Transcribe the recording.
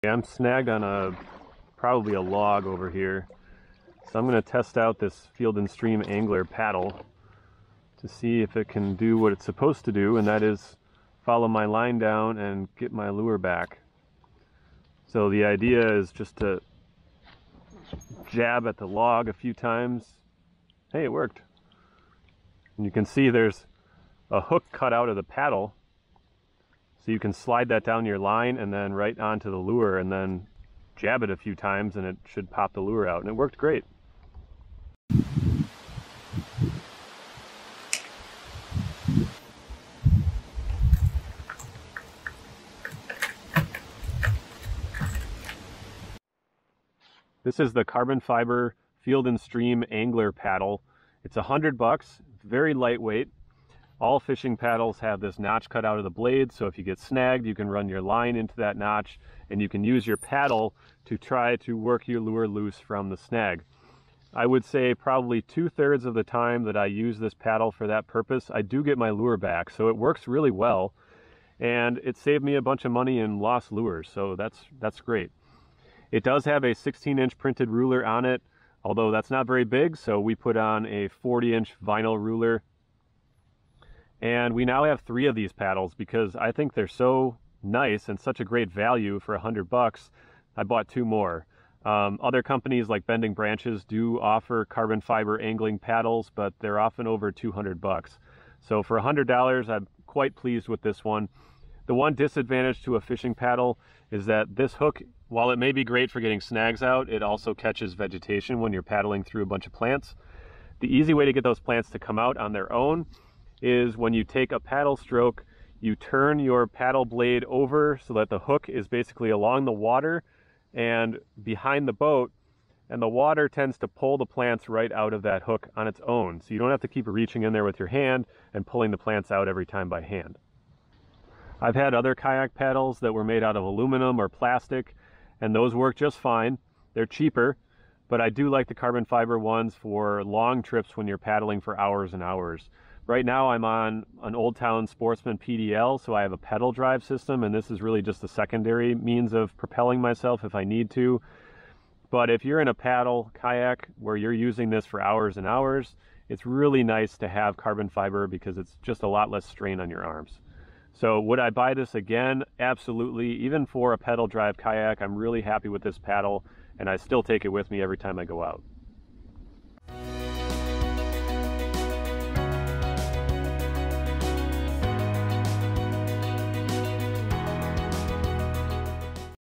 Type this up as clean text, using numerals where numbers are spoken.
I'm snagged on probably a log over here. So I'm going to test out this Field and Stream angler paddle to see if it can do what it's supposed to do, and that is follow my line down and get my lure back. So the idea is just to jab at the log a few times. Hey, it worked. And you can see there's a hook cut out of the paddle. So you can slide that down your line and then right onto the lure and then jab it a few times and it should pop the lure out. And it worked great. This is the carbon fiber Field and Stream angler paddle. It's $100, very lightweight. All fishing paddles have this notch cut out of the blade, so if you get snagged, you can run your line into that notch and you can use your paddle to try to work your lure loose from the snag. I would say probably 2/3 of the time that I use this paddle for that purpose, I do get my lure back, so it works really well. And it saved me a bunch of money in lost lures, so that's great. It does have a 16-inch printed ruler on it, although that's not very big, so we put on a 40-inch vinyl ruler. And we now have 3 of these paddles because I think they're so nice and such a great value for $100. I bought 2 more. Other companies like Bending Branches do offer carbon fiber angling paddles, but they're often over $200. So for $100, I'm quite pleased with this one. The one disadvantage to a fishing paddle is that this hook, while it may be great for getting snags out, it also catches vegetation when you're paddling through a bunch of plants. The easy way to get those plants to come out on their own is when you take a paddle stroke, you turn your paddle blade over so that the hook is basically along the water and behind the boat, and the water tends to pull the plants right out of that hook on its own. So you don't have to keep reaching in there with your hand and pulling the plants out every time by hand. I've had other kayak paddles that were made out of aluminum or plastic, and those work just fine. They're cheaper, but I do like the carbon fiber ones for long trips when you're paddling for hours and hours. Right now I'm on an Old Town Sportsman PDL, so I have a pedal drive system, and this is really just a secondary means of propelling myself if I need to. But if you're in a paddle kayak where you're using this for hours and hours, it's really nice to have carbon fiber because it's just a lot less strain on your arms. So would I buy this again? Absolutely. Even for a pedal drive kayak, I'm really happy with this paddle, and I still take it with me every time I go out.